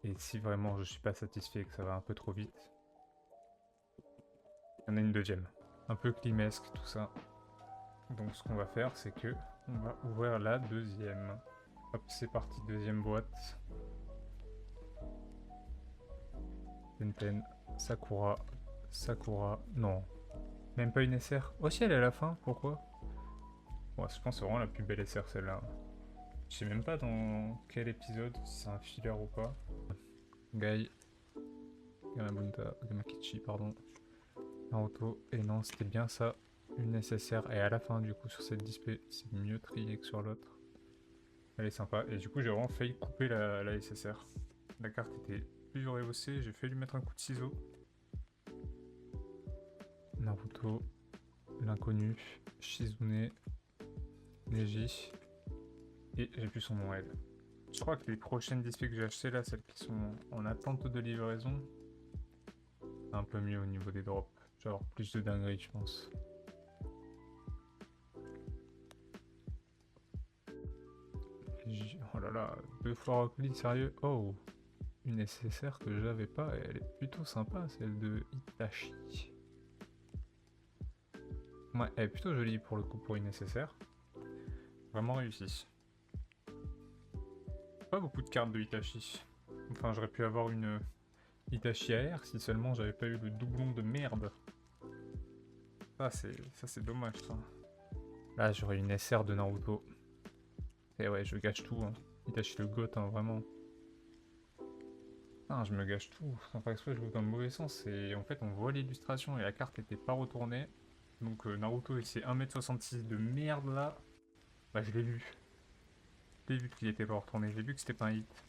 Et si vraiment je suis pas satisfait et que ça va un peu trop vite, il y en a une deuxième. Un peu climesque tout ça. Donc ce qu'on va faire, c'est que on va ouvrir la deuxième. Hop, c'est parti, deuxième boîte. Tenten, Sakura, Sakura, non. Même pas une SR. Oh si, elle est à la fin, pourquoi? Ouais, je pense que c'est vraiment la plus belle SR celle-là. Je sais même pas dans quel épisode, si c'est un filler ou pas. Gai, Gamabunta, Gamakichi, pardon. Naruto, et non, c'était bien ça, une SSR. Et à la fin, du coup, sur cette display, c'est mieux trié que sur l'autre. Elle est sympa. Et du coup, j'ai vraiment failli couper la SSR. La carte était plus rehaussée, j'ai failli lui mettre un coup de ciseau. Naruto, l'inconnu, Shizune, Neji, et j'ai plus son nom elle. Je crois que les prochaines displays que j'ai achetées là, celles qui sont en attente de livraison, c'est un peu mieux au niveau des drops. Genre plus de dingueries, je pense. Oh là là, deux fois Rock Lee, sérieux? Oh, une nécessaire que j'avais pas, et elle est plutôt sympa, celle de Itachi. Ouais, elle est plutôt jolie pour le coup pour une nécessaire. Vraiment réussi. Pas beaucoup de cartes de Itachi. Enfin, j'aurais pu avoir une Itachi AR si seulement j'avais pas eu le doublon de merde. Ça c'est dommage ça. Là, j'aurais une SR de Naruto. Et ouais, je gâche tout. Hein. Itachi le goth, hein, vraiment. Ah, je me gâche tout. Sans faire exprès, je joue dans le mauvais sens. Et en fait, on voit l'illustration et la carte était pas retournée. Donc Naruto et ses 1m66 de merde là, bah je l'ai vu. Je l'ai vu qu'il était pas retourné, j'ai vu que c'était pas un hit.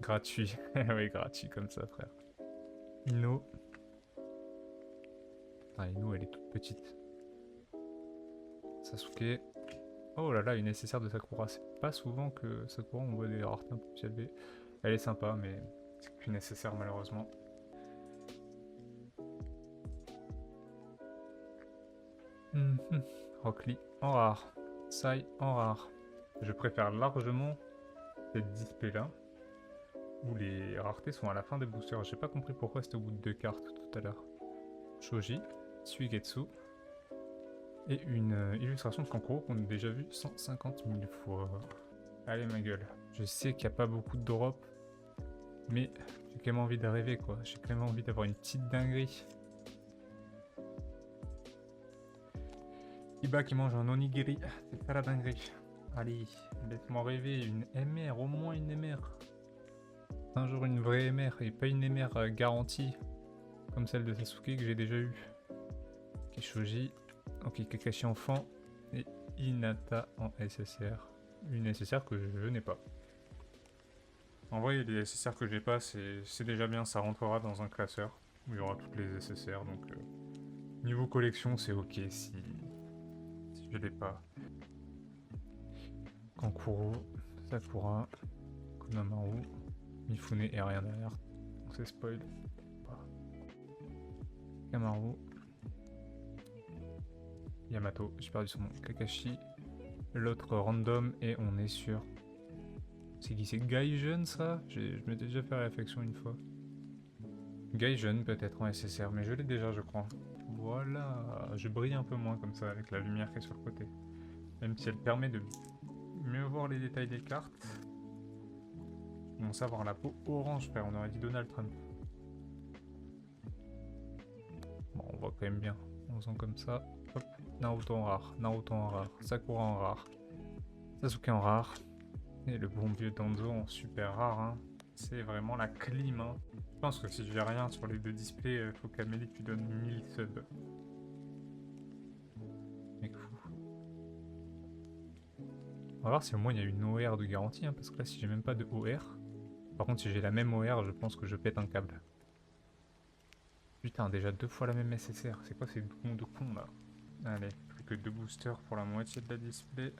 Gratuit. Oui, gratuit comme ça, frère. Ino. Ah, Ino, elle est toute petite. Sasuke. Oh là là, une nécessaire de Sakura. C'est pas souvent que Sakura, on voit des raretés un peu plus élevées. Elle est sympa, mais c'est plus nécessaire malheureusement. Rock Lee en rare. Sai en rare. Je préfère largement cette display là, où les raretés sont à la fin des boosters. J'ai pas compris pourquoi c'était au bout de 2 cartes tout à l'heure. Shoji, Suigetsu, et une illustration de Kankuro qu'on a déjà vu 150 000 fois. Allez ma gueule, je sais qu'il n'y a pas beaucoup de drop, mais j'ai quand même envie d'arriver quoi. J'ai quand même envie d'avoir une petite dinguerie. Iba qui mange un onigiri, c'est ça la dinguerie. Allez, laisse-moi rêver, une MR, au moins une MR. Un jour une vraie MR et pas une MR garantie comme celle de Sasuke que j'ai déjà eue. Kishoji, ok, Kakashi enfant et Hinata en SSR. Une SSR que je n'ai pas. En vrai, les SSR que j'ai pas, c'est déjà bien, ça rentrera dans un classeur où il y aura toutes les SSR. Donc, niveau collection, c'est ok si je l'ai pas. Kankuro, Sakura, Konamaru, Mifune et rien derrière. On s'est spoil. Pas. Kamaru, Yamato, j'ai perdu son nom. Kakashi, l'autre random et on est sur. C'est qui? C'est Gaijin ça? Je m'étais déjà fait réflexion une fois. Gaijin peut-être en SSR, mais je l'ai déjà je crois. Voilà, je brille un peu moins comme ça avec la lumière qui est sur le côté. Même si elle permet de mieux voir les détails des cartes. On commence à avoir la peau orange, frère, on aurait dit Donald Trump. Bon, on voit quand même bien. En faisant comme ça. Hop, Naruto en rare, Naruto en rare, Sakura en rare, Sasuke en rare. Et le bon vieux Danzo en super rare, hein. C'est vraiment la clim, hein. Je pense que si je fais rien sur les deux displays, faut qu'Amélie tu donnes 1000 subs. Mec fou. On va voir si au moins il y a une OR de garantie, hein, parce que là si j'ai même pas de OR. Par contre si j'ai la même OR, je pense que je pète un câble. Putain, déjà 2 fois la même SSR, c'est quoi ces doublons de con là? Allez, plus que 2 boosters pour la moitié de la display.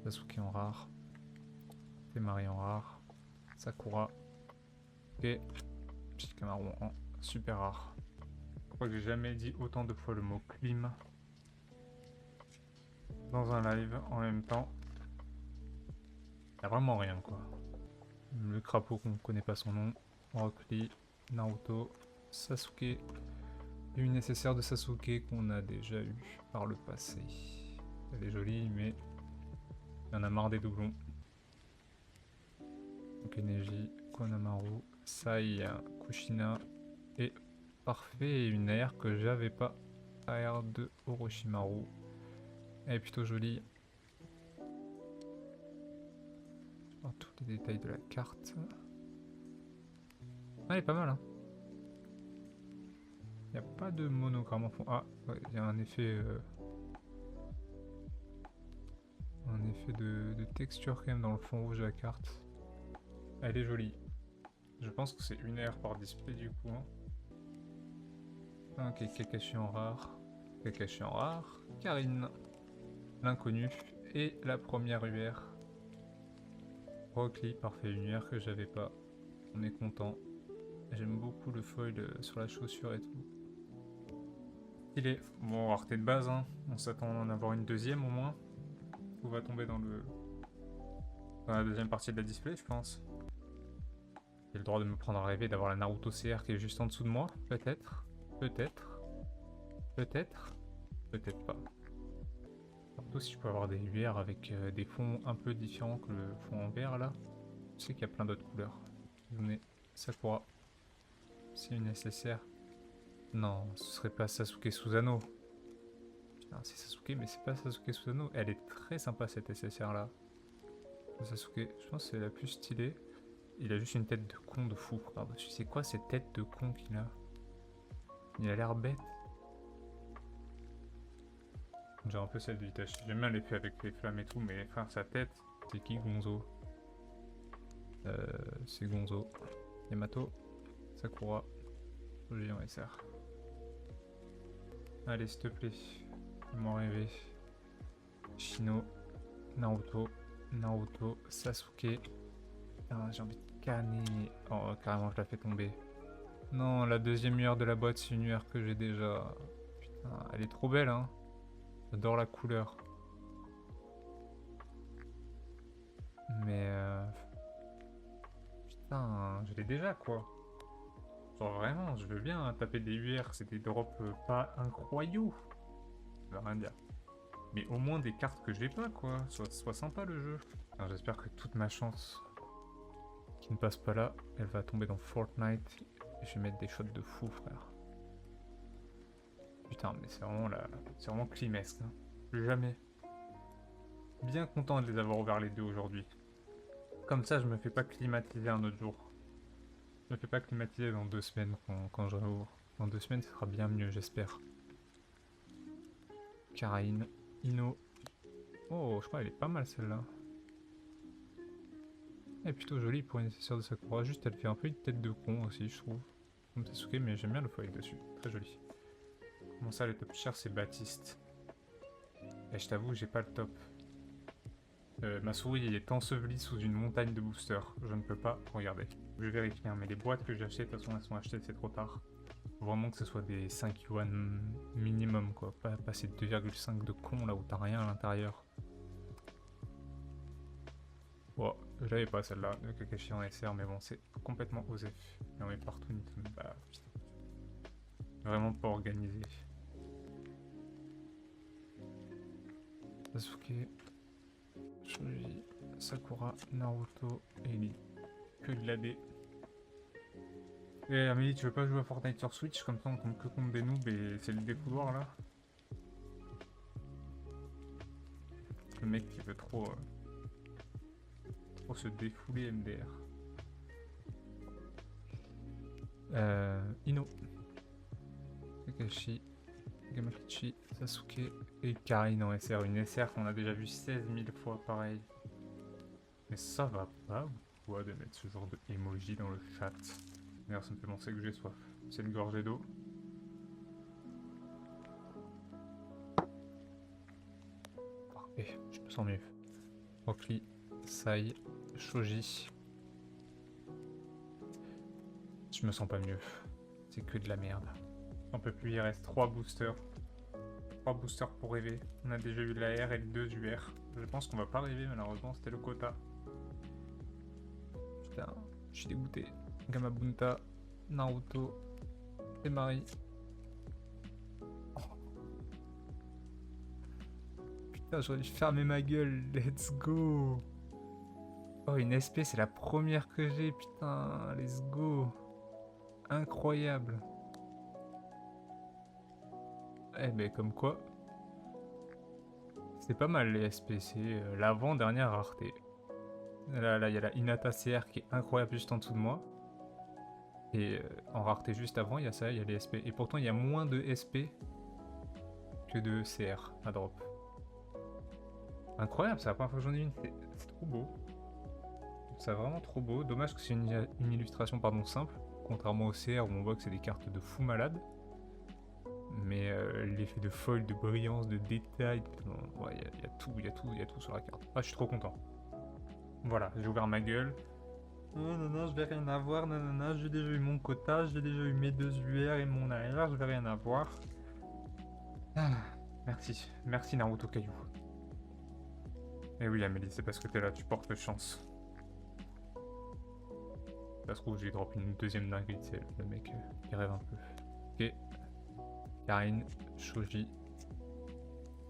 Sasuke en rare. Temari en rare. Sakura. Et Shikamaru en super rare. Je crois que j'ai jamais dit autant de fois le mot clim. dans un live en même temps. Y a vraiment rien quoi. Le crapaud qu'on connaît pas son nom, Rock Lee, Naruto, Sasuke, et une nécessaire de Sasuke qu'on a déjà eu par le passé. Elle est jolie mais il y en a marre des doublons. Donc Neji, Konamaru, Sai, Kushina et parfait et une air que j'avais pas. AR de Orochimaru. Elle est plutôt jolie. Je vois tous les détails de la carte. Ah, elle est pas mal, hein. Il n'y a pas de monogramme en fond. Ah, ouais, il y a un effet... de texture quand même dans le fond rouge de la carte. Elle est jolie. Je pense que c'est une air par display du coup. Hein. Ok, Kakashi en rare. Kakashi en rare. Karine. L'inconnu. Et la première UR. Rock Lee, parfait, une UR que j'avais pas. On est content. J'aime beaucoup le foil sur la chaussure et tout. Il est... Bon, rareté de base, hein. On s'attend à en avoir une deuxième au moins. Tout va tomber dans la deuxième partie de la display, je pense. J'ai le droit de me prendre à rêver d'avoir la Naruto CR qui est juste en dessous de moi. Peut-être. Peut-être. Peut-être. Peut-être pas. Surtout si je peux avoir des UR avec des fonds un peu différents que le fond en vert là. Je sais qu'il y a plein d'autres couleurs. Donnez Sakura. C'est une SSR. Non, ce serait pas Sasuke Susanoo. Putain, c'est Sasuke, mais c'est pas Sasuke Susanoo. Elle est très sympa cette SSR là. Sasuke, je pense que c'est la plus stylée. Il a juste une tête de con de fou par-dessus. C'est quoi cette tête de con qu'il a? Il a l'air bête. J'ai un peu celle de Itachi. J'aime bien l'effet avec les flammes et tout, mais enfin sa tête, c'est qui Gonzo? C'est Gonzo. Yamato, Sakura, Shoji en SR. Allez, s'il te plaît, fais-moi rêver. Shino, Naruto, Sasuke. Ah, j'ai envie de canner. Oh, carrément, je la fais tomber. Non, la deuxième UR de la boîte, c'est une UR que j'ai déjà. Putain, elle est trop belle, hein. J'adore la couleur. Mais putain, je l'ai déjà quoi. Genre vraiment, je veux bien taper des UR, c'est des drops pas incroyables. Ça veut rien dire. Mais au moins des cartes que j'ai pas quoi. Soit sympa le jeu. J'espère que toute ma chance qui ne passe pas là, elle va tomber dans Fortnite. Et je vais mettre des shots de fou frère. Putain mais c'est vraiment climesque. Hein. Jamais. Bien content de les avoir ouverts les deux aujourd'hui. Comme ça, je me fais pas climatiser un autre jour. Je me fais pas climatiser dans 2 semaines quand je réouvre. Dans 2 semaines, ce sera bien mieux, j'espère. Karine, Ino. Oh, je crois qu'elle est pas mal celle-là. Elle est plutôt jolie pour une nécessaire de Sakura. Juste, elle fait un peu une tête de con aussi, je trouve. Comme Sasuke, mais j'aime bien le foil dessus. Très joli. Comment ça, les top chers, c'est Baptiste. Et je t'avoue, j'ai pas le top. Ma souris est ensevelie sous une montagne de boosters. Je ne peux pas regarder. Je vais vérifier, hein, mais les boîtes que j'ai achetées, de toute façon, elles sont achetées, c'est trop tard. Faut vraiment que ce soit des 5 yuan minimum, quoi. Pas passer 2,5 de con là où t'as rien à l'intérieur. Bon, je l'avais pas celle-là, de Kakashi en SR, mais bon, c'est complètement osé. Et on met partout, bah putain. Vraiment pas organisé. Sasuke, Shoji, Sakura, Naruto et Lee. Que de l'AD. Et Amélie, tu veux pas jouer à Fortnite sur Switch? Comme ça on tombe que contre des noobs et c'est le défouloir là. Le mec qui veut trop se défouler MDR. Ino, Kakashi, Gamakichi, Sasuke et Karine en SR. Une SR qu'on a déjà vu 16 000 fois pareil. Mais ça va pas ou quoi de mettre ce genre de emoji dans le chat? D'ailleurs ça me fait penser que j'ai soif. C'est une gorgée d'eau. Parfait, je me sens mieux. Rock Lee, Sai, Shoji. Je me sens pas mieux. C'est que de la merde. On peut plus, il reste 3 boosters. 3 boosters pour rêver. On a déjà eu la R et le 2 du R. Je pense qu'on va pas rêver malheureusement, c'était le quota. Putain, je suis dégoûté. Gamabunta, Naruto et Marie. Putain, j'aurais dû fermer ma gueule, let's go. Oh, une SP, c'est la première que j'ai, putain, let's go. Incroyable. Eh ben, comme quoi. C'est pas mal les SP, c'est l'avant-dernière rareté. Là, il y a la Hinata CR qui est incroyable juste en dessous de moi. Et en rareté juste avant, il y a ça, il y a les SP. Et pourtant, il y a moins de SP que de CR à drop. Incroyable, c'est la première fois que j'en ai une, c'est trop beau. C'est vraiment trop beau. Dommage que c'est une illustration pardon, simple, contrairement au CR où on voit que c'est des cartes de fou malade. Mais l'effet de foil, de brillance, de détail, ouais, il y a tout sur la carte. Ah, je suis trop content. Voilà, j'ai ouvert ma gueule. Oh non, non, je vais rien avoir, nanana, j'ai déjà eu mon quota, j'ai déjà eu mes 2 UR et mon AR, je vais rien avoir. Ah, merci Naruto Caillou. Eh oui Amélie, c'est parce que t'es là, tu portes chance. Ça se trouve, j'ai drop une deuxième dinguerie, c'est le mec qui rêve un peu. Ok. Karine, Shoji.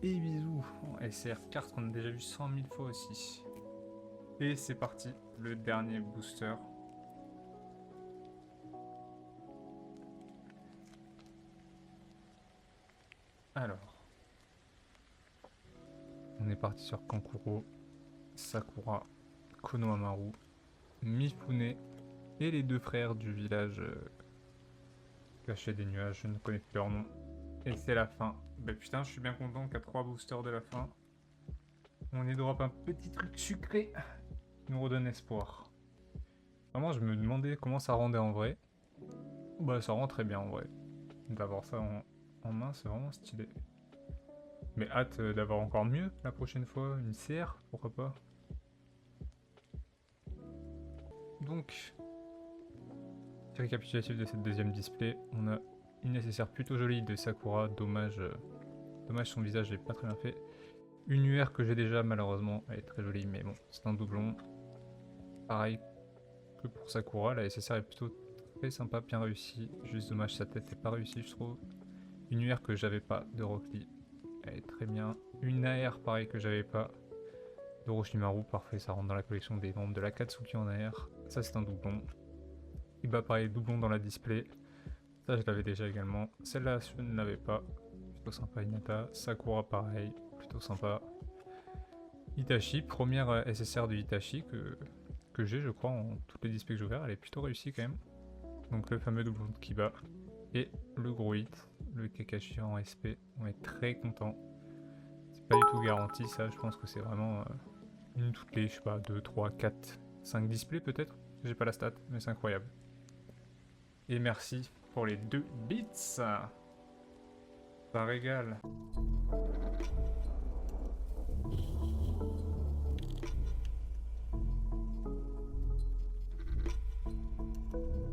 Et bisous. SR carte qu'on a déjà vu 100 000 fois aussi. Et c'est parti, le dernier booster. Alors. On est parti sur Kankuro, Sakura, Konohamaru, Mifune et les 2 frères du village caché des nuages, je ne connais plus leur nom. Et c'est la fin. Bah putain, je suis bien content qu'à 3 boosters de la fin, on ait drop un petit truc sucré qui nous redonne espoir. Vraiment, je me demandais comment ça rendait en vrai. Bah ça rend très bien en vrai. D'avoir ça en main, c'est vraiment stylé. Mais hâte d'avoir encore mieux la prochaine fois, une CR, pourquoi pas. Donc, récapitulatif de cette deuxième display, on a une nécessaire plutôt jolie de Sakura, dommage son visage n'est pas très bien fait. Une UR que j'ai déjà malheureusement, elle est très jolie mais bon, c'est un doublon. Pareil que pour Sakura, la SSR est plutôt très sympa, bien réussi, juste dommage sa tête n'est pas réussie je trouve. Une UR que j'avais pas de Rock Lee, elle est très bien. Une AR pareil que j'avais pas. Orochimaru, parfait, ça rentre dans la collection des membres de la Katsuki en AR. Ça c'est un doublon. Iba pareil, doublon dans la display. Ça je l'avais déjà également. Celle-là je ne l'avais pas. Plutôt sympa Hinata. Sakura pareil, plutôt sympa. Itachi, première SSR de Itachi que j'ai je crois en toutes les displays que j'ai ouverts. Elle est plutôt réussie quand même. Donc le fameux doublon de Kiba. Et le gros hit, le Kakashi en SP. On est très content. C'est pas du tout garanti ça, je pense que c'est vraiment une toutes les, je sais pas, 2, 3, 4, 5 displays peut-être. J'ai pas la stat, mais c'est incroyable. Et merci pour les 2 bits. Ça régale.